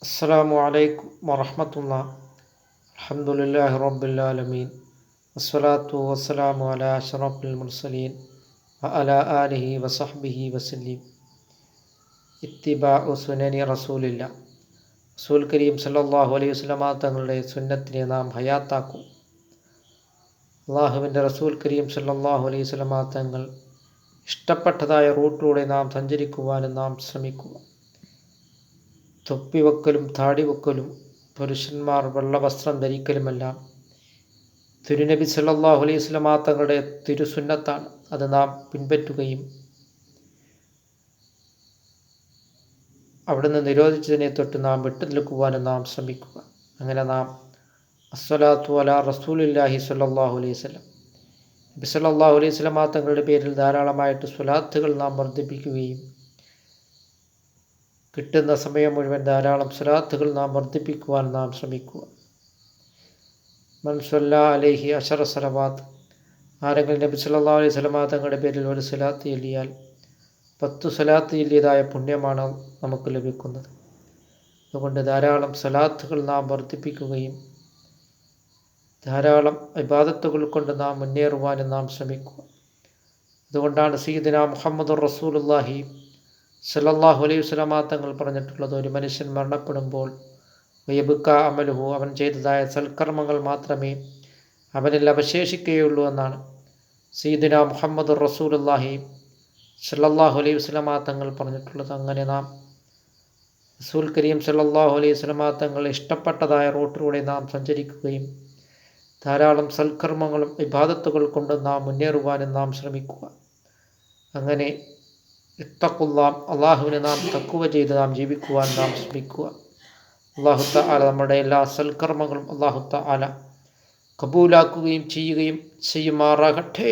അസ്സലാമു അലൈക്കും വറഹ്മത്തുള്ളാഹി. അൽഹംദുലില്ലാഹി റബ്ബിൽ ആലമീൻ. വസ്സലാത്തു വസ്സലാമു അലാ അഷ്റഫിൽ മുർസലീൻ വഅലാ ആലിഹി വസഹ്ബിഹി വസല്ലം. ഇത്തിബാഉ സുനനി റസൂലില്ലാ. റസൂൽ കരീം സല്ലല്ലാഹു അലൈഹി വസല്ലമ തങ്ങളുടെ സുന്നത്തിനെ നാം ഹയാത്താക്കും. അള്ളാഹുവിൻ്റെ റസൂൽ കരീം സല്ലല്ലാഹു അലൈഹി വസല്ലമ തങ്ങൾ ഇഷ്ടപ്പെട്ടതായ റൂട്ടിലൂടെ നാം സഞ്ചരിക്കുവാനും നാം ശ്രമിക്കുക. തൊപ്പി വെക്കലും താടി വെക്കലും പുരുഷന്മാർ വെള്ള വസ്ത്രം ധരിക്കലുമെല്ലാം തിരുനബി സല്ലല്ലാഹു അലൈഹി വസല്ലമ തങ്ങളുടെ തിരുസുന്നത്താണ്. അത് നാം പിൻപറ്റുകയും അവിടുന്ന് നിരോധിച്ചതിനെ തൊട്ട് നാം വിട്ടു നിൽക്കുവാനും നാം ശ്രമിക്കുക. അങ്ങനെ നാം അസ്സലാത്തു അലാ റസൂലില്ലാഹി സല്ലല്ലാഹു അലൈഹി വസല്ലം, നബി സല്ലല്ലാഹു അലൈഹി വസല്ലമ തങ്ങളുടെ പേരിൽ ധാരാളമായിട്ട് സ്വലാത്തുകൾ നാം വർദ്ധിപ്പിക്കുകയും കിട്ടുന്ന സമയം മുഴുവൻ ധാരാളം സ്വലാത്തുകൾ നാം വർദ്ധിപ്പിക്കുവാൻ നാം ശ്രമിക്കുക. മൻ സ്വല്ലാ അലൈഹി അശറ സലവാത്ത്, ആരെങ്കിലും നബി സല്ലല്ലാഹു അലൈഹി വസല്ലമ തങ്ങളുടെ പേരിൽ ഒരു സ്വലാത്ത് ചൊല്ലിയാൽ 10 സ്വലാത്ത് ചൊല്ലിയതായ പുണ്യമാണ് നമുക്ക് ലഭിക്കുന്നത്. അതുകൊണ്ട് ധാരാളം സ്വലാത്തുകൾ നാം വർദ്ധിപ്പിക്കുകയും ധാരാളം ഇബാദത്തുകൾ കൊണ്ട് നാം മുന്നേറുവാനും നാം ശ്രമിക്കുക. അതുകൊണ്ടാണ് സയ്യിദുനാ മുഹമ്മദുർ റസൂലുള്ളാഹി സല്ലല്ലാഹു അലൈഹി വസല്ലമ തങ്ങൾ പറഞ്ഞിട്ടുള്ളത്, ഒരു മനുഷ്യൻ മരണപ്പെടുമ്പോൾ വയബ്ക അമലുഹു, അവൻ ചെയ്തതായ സൽക്കർമ്മങ്ങൾ മാത്രമേ അവനിൽ അവശേഷിക്കുകയുള്ളൂ എന്നാണ് സയ്യിദുനാ മുഹമ്മദുർ റസൂലുള്ളാഹി സല്ലല്ലാഹു അലൈഹി വസല്ലമ തങ്ങൾ പറഞ്ഞിട്ടുള്ളത്. അങ്ങനെ നാം റസൂൽ കരീം സല്ലല്ലാഹു അലൈഹി വസല്ലമ തങ്ങൾ ഇഷ്ടപ്പെട്ടതായ റൂട്ടിലൂടെ നാം സഞ്ചരിക്കുകയും ധാരാളം സൽക്കർമ്മങ്ങളും ഇബാദത്തുകൾ കൊണ്ട് നാം മുന്നേറുവാനും നാം ശ്രമിക്കുക. അങ്ങനെ ഇത്തഖുല്ലാ, അള്ളാഹുവിനെ നാം തഖ്വ ചെയ്ത് നാം ജീവിക്കുവാൻ നാം ശ്രമിക്കുക. അല്ലാഹു തആല നമ്മുടെ എല്ലാ സൽക്കർമ്മങ്ങളും അല്ലാഹു തആല കബൂലാക്കുകയും ചെയ്യുമാറാകട്ടെ.